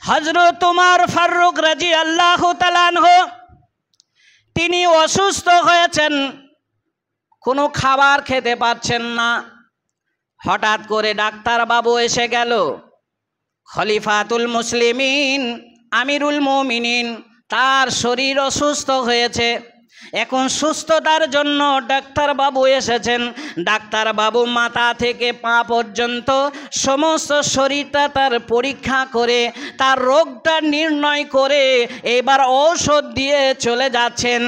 হযরত উমর ফারুক রাদিয়াল্লাহু তাআলা আনহু তিনি অসুস্থ হয়েছেন, কোনো খাবার খেতে পাচ্ছেন না। হঠাৎ করে ডাক্তার বাবু এসে গেল। খলিফাতুল মুসলিমিন আমিরুল মুমিনিন তার শরীর অসুস্থ হয়েছে। এখন সুস্থতার জন্য ডাক্তার বাবু এসেছেন। ডাক্তার বাবু মাথা থেকে পা পর্যন্ত সমস্ত শরীরটা তার পরীক্ষা করে তার রোগটা নির্ণয় করে এবার ঔষধ দিয়ে চলে যাচ্ছেন।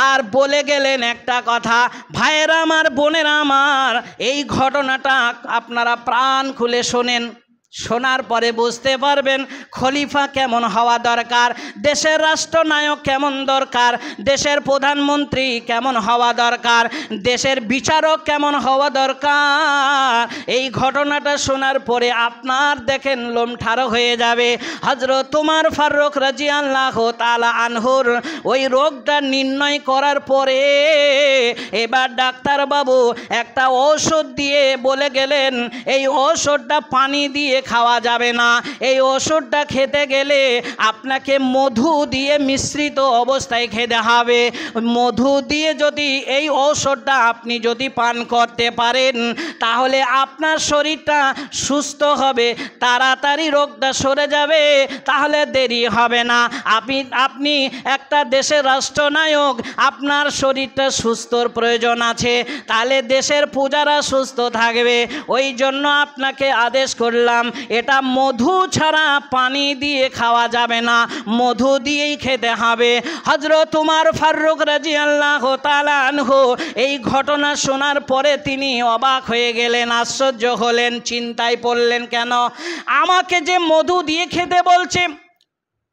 আর বলে গেলেন একটা কথা, ভাইয়েরা আমার, বোনেরা আমার, এই ঘটনাটা আপনারা প্রাণ খুলে শোনেন। শোনার পরে বুঝতে পারবেন খলিফা কেমন হওয়া দরকার, দেশের রাষ্ট্রনায়ক কেমন দরকার, দেশের প্রধানমন্ত্রী কেমন হওয়া দরকার, দেশের বিচারক কেমন হওয়া দরকার। এই ঘটনাটা শোনার পরে আপনার দেখেন লোম ঠাড়ো হয়ে যাবে। হযরত উমর ফারুক রাদিয়াল্লাহু তাআলা আনহুর ওই রোগটা নির্ণয় করার পরে এবার ডাক্তারবাবু একটা ঔষধ দিয়ে বলে গেলেন, এই ঔষধটা পানি দিয়ে খাওয়া যাবে না, এই ওষুধটা খেতে গেলে আপনাকে মধু দিয়ে মিশ্রিত অবস্থায় খেতে হবে। মধু দিয়ে যদি এই ঔষধটা আপনি যদি পান করতে পারেন তাহলে আপনার শরীরটা সুস্থ হবে, তাড়াতাড়ি রোগটা সরে যাবে, তাহলে দেরি হবে না। আপনি একটা দেশের রাষ্ট্রনায়ক, আপনার শরীরটা সুস্থর প্রয়োজন আছে, তাহলে দেশের প্রজারা সুস্থ থাকবে। ওই জন্য আপনাকে আদেশ করলাম, এটা মধু ছাড়া পানি দিয়ে খাওয়া যাবে না, মধু দিয়েই খেতে হবে। হযরত উমর ফারুক রাদিয়াল্লাহু তাআলা আনহু এই ঘটনা শোনার পরে তিনি অবাক হয়ে গেলেন, আশ্চর্য হলেন, চিন্তায় পড়লেন, কেন আমাকে যে মধু দিয়ে খেতে বলছে,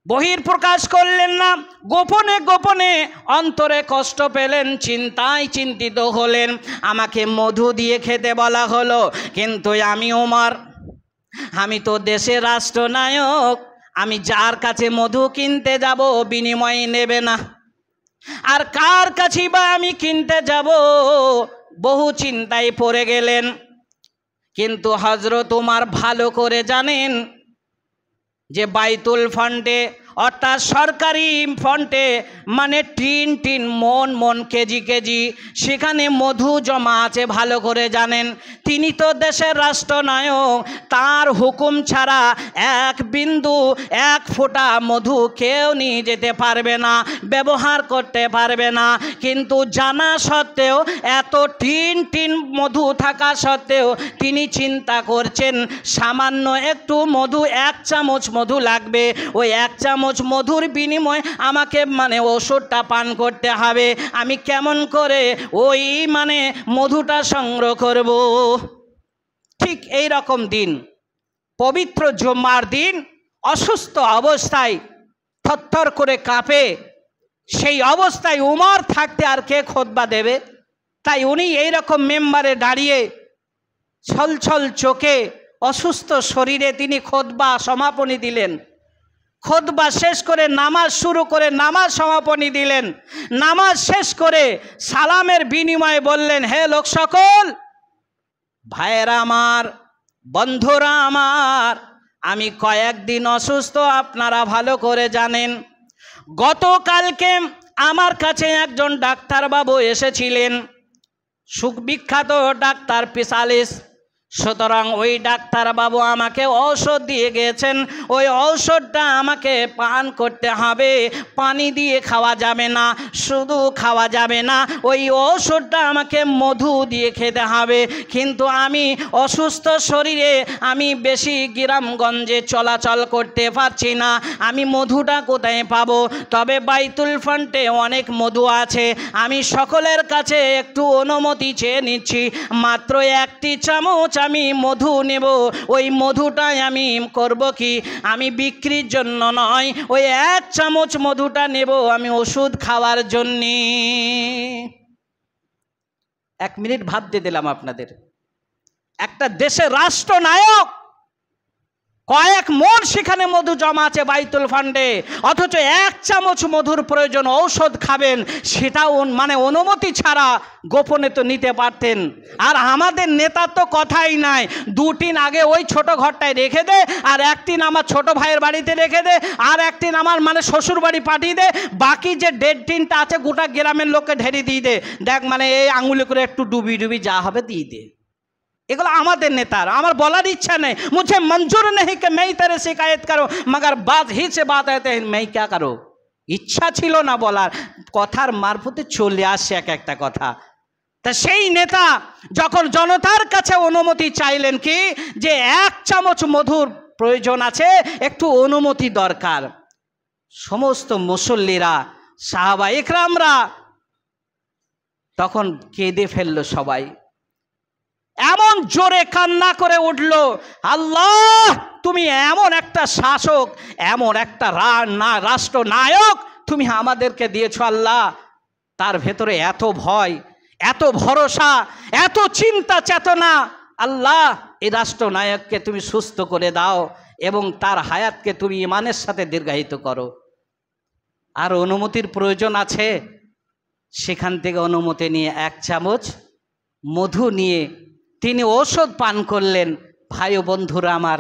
বহির্প্রকাশ করলেন না, গোপনে গোপনে অন্তরে কষ্ট পেলেন, চিন্তায় চিন্তিত হলেন, আমাকে মধু দিয়ে খেতে বলা হলো, কিন্তু আমি ওমর, আমি তো দেশের রাষ্ট্রনায়ক, আমি যার কাছে মধু কিনতে যাব বিনিময় নেবে না, আর কার কাছে বা আমি কিনতে যাব, বহু চিন্তায় পড়ে গেলেন। কিন্তু হযরত উমর ভালো করে জানেন যে বাইতুল ফান্ডে অর্থাৎ সরকারি ফান্ডে মানে টিন টিন মন মন কেজি কেজি সেখানে মধু জমা আছে, ভালো করে জানেন। তিনি তো দেশের রাষ্ট্রনায়ক, তার হুকুম ছাড়া এক বিন্দু এক ফোঁটা মধু কেউ নিয়ে যেতে পারবে না, ব্যবহার করতে পারবে না। কিন্তু জানা সত্ত্বেও, এত টিন টিন মধু থাকা সত্ত্বেও তিনি চিন্তা করছেন সামান্য একটু মধু, এক চামচ মধু লাগবে, ওই এক চামচ মধুর বিনিময়ে আমাকে ওষুধটা পান করতে হবে, আমি কেমন করে ওই মধুটা সংগ্রহ করব। ঠিক এই রকম দিন, পবিত্র জুম্মার দিন, অসুস্থ অবস্থায় থরথর করে কাঁপে, সেই অবস্থায় উমর থাকতে আর কে খুতবা দেবে? তাই উনি এইরকম মেম্বারে দাঁড়িয়ে ছলছল চোখে অসুস্থ শরীরে তিনি খুতবা সমাপনী দিলেন। খুতবা শেষ করে নামাজ শুরু করে নামাজ সমাপনী দিলেন। নামাজ শেষ করে সালামের বিনিময়ে বললেন, হে লোক সকল, ভাইয়েরা আমার, বন্ধুরা আমার, আমি কয়েকদিন অসুস্থ, আপনারা ভালো করে জানেন। গতকালকে আমার কাছে একজন ডাক্তারবাবু এসেছিলেন, সুবিখ্যাত ডাক্তার স্পেশালিস্ট। সুতরাং ওই ডাক্তারবাবু আমাকে ঔষধ দিয়ে গেছেন, ওই ঔষধটা আমাকে পান করতে হবে, পানি দিয়ে খাওয়া যাবে না, শুধু খাওয়া যাবে না, ওই ঔষধটা আমাকে মধু দিয়ে খেতে হবে। কিন্তু আমি অসুস্থ শরীরে আমি বেশি গ্রামগঞ্জে চলাচল করতে পারছি না, আমি মধুটা কোথায় পাবো? তবে বাইতুল ফান্ডে অনেক মধু আছে, আমি সকলের কাছে একটু অনুমতি চেয়ে নিচ্ছি, মাত্র একটি চামচ আমি মধু নেব। ওই মধুটাই আমি করব কি, আমি বিক্রির জন্য নয়, ওই এক চামচ মধুটা নেব আমি ওষুধ খাওয়ার জন্যে। 1 মিনিট ভাবতে দিলাম আপনাদের। একটা দেশের রাষ্ট্রনায়ক কয়েক মণ সেখানে মধু জমা আছে বাইতুল ফান্ডে, অথচ 1 চামচ মধুর প্রয়োজন, ঔষধ খাবেন, সেটাও মানে অনুমতি ছাড়া গোপনে তো নিতে পারতেন। আর আমাদের নেতার তো কথাই নাই, 2 দিন আগে ওই ছোট ঘরটায় রেখে দে, আর 1 দিন আমার ছোট ভাইয়ের বাড়িতে রেখে দে, আর 1 দিন আমার মানে শ্বশুর বাড়ি পাঠিয়ে দে, বাকি যে 1.5 দিনটা আছে গোটা গ্রামের লোককে ঢেরে দিয়ে দে, দেখ মানে এই আঙুলে করে একটু ডুবি ডুবি যা হবে দিয়ে দে। এগুলো আমাদের নেতার। আমার বলার ইচ্ছা নেই, মুঝে মঞ্জুর নেই कि मैं तेरे शिकायत करो, मगर बात ही से बात आते हैं मैं क्या करो। ইচ্ছা ছিল না বলার, কথার মারফতে চলে আসে এক একটা কথা। তা সেই নেতা যখন জনতার কাছে অনুমতি চাইলেন কি যে 1 চামচ মধুর প্রয়োজন আছে, একটু অনুমতি দরকার, সমস্ত মুসল্লিরা সাহাবা ইকরামরা তখন কেঁদে ফেললো সবাই, এমন জোরে কান্না করে উঠল, আল্লাহ তুমি এমন একটা শাসক, এমন একটা রাষ্ট্রনায়ক তুমি আমাদেরকে দিয়েছো আল্লাহ, তার ভেতরে এত ভয়, এত ভরসা, এত চিন্তা চেতনা, আল্লাহ এই রাষ্ট্রনায়ককে তুমি সুস্থ করে দাও এবং তার হায়াতকে তুমি ঈমানের সাথে দীর্ঘায়িত করো। আর অনুমতির প্রয়োজন আছে, সেখান থেকে অনুমতি নিয়ে 1 চামচ মধু নিয়ে তিনি ঔষধ পান করলেন। ভাই ও বন্ধুরা আমার,